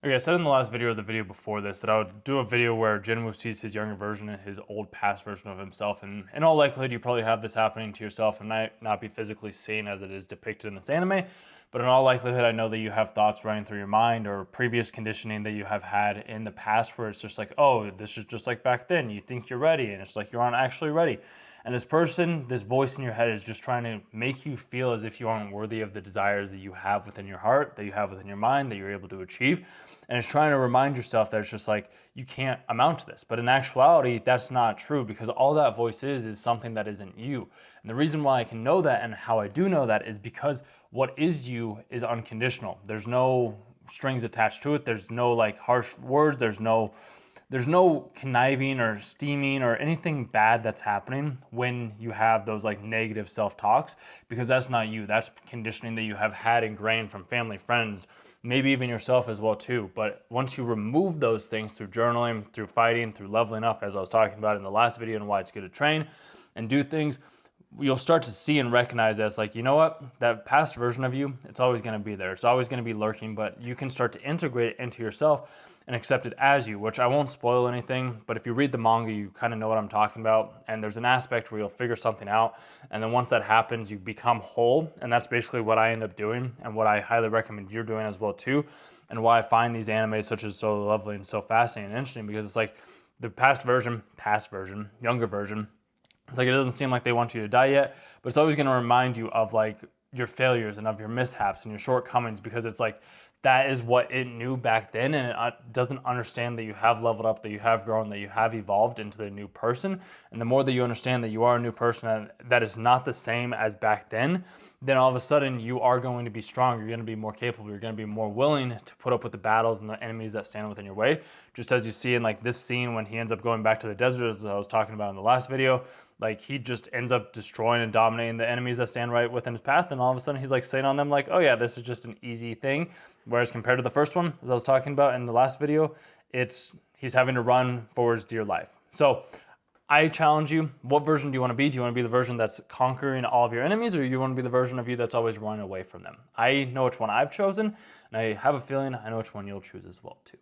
Okay, I said in the last video or the video before this that I would do a video where Jinwoo sees his younger version and his old past version of himself, and in all likelihood you probably have this happening to yourself and might not be physically seen as it is depicted in this anime, but in all likelihood I know that you have thoughts running through your mind or previous conditioning that you have had in the past where it's just like, oh, this is just like back then, you think you're ready, and it's like you aren't actually ready. And this person, this voice in your head is just trying to make you feel as if you aren't worthy of the desires that you have within your heart, that you have within your mind, that you're able to achieve. And it's trying to remind yourself that it's just like, you can't amount to this. But in actuality, that's not true, because all that voice is something that isn't you. And the reason why I can know that and how I do know that is because what is you is unconditional. There's no strings attached to it. There's no like harsh words. There's no conniving or steaming or anything bad that's happening when you have those like negative self-talks, because that's not you. That's conditioning that you have had ingrained from family, friends, maybe even yourself as well too. But once you remove those things through journaling, through fighting, through leveling up, as I was talking about in the last video, and why it's good to train and do things, you'll start to see and recognize that it's like, you know what, that past version of you, it's always going to be there. It's always going to be lurking, but you can start to integrate it into yourself and accept it as you, which I won't spoil anything, but if you read the manga, you kind of know what I'm talking about. And there's an aspect where you'll figure something out. And then once that happens, you become whole. And that's basically what I end up doing, and what I highly recommend you're doing as well too. And why I find these animes such as so lovely and so fascinating and interesting, because it's like the past version, younger version, it's like it doesn't seem like they want you to die yet, but it's always going to remind you of like your failures and of your mishaps and your shortcomings, because it's like that is what it knew back then, and it doesn't understand that you have leveled up, that you have grown, that you have evolved into the new person. And the more that you understand that you are a new person and that is not the same as back then all of a sudden you are going to be stronger, you're going to be more capable, you're going to be more willing to put up with the battles and the enemies that stand within your way. Just as you see in like this scene when he ends up going back to the desert, as I was talking about in the last video, like he just ends up destroying and dominating the enemies that stand right within his path, and all of a sudden he's like saying on them like, oh yeah, this is just an easy thing. Whereas compared to the first one, as I was talking about in the last video, he's having to run for his dear life. So I challenge you, what version do you want to be? Do you want to be the version that's conquering all of your enemies, or do you want to be the version of you that's always running away from them? I know which one I've chosen, and I have a feeling I know which one you'll choose as well too.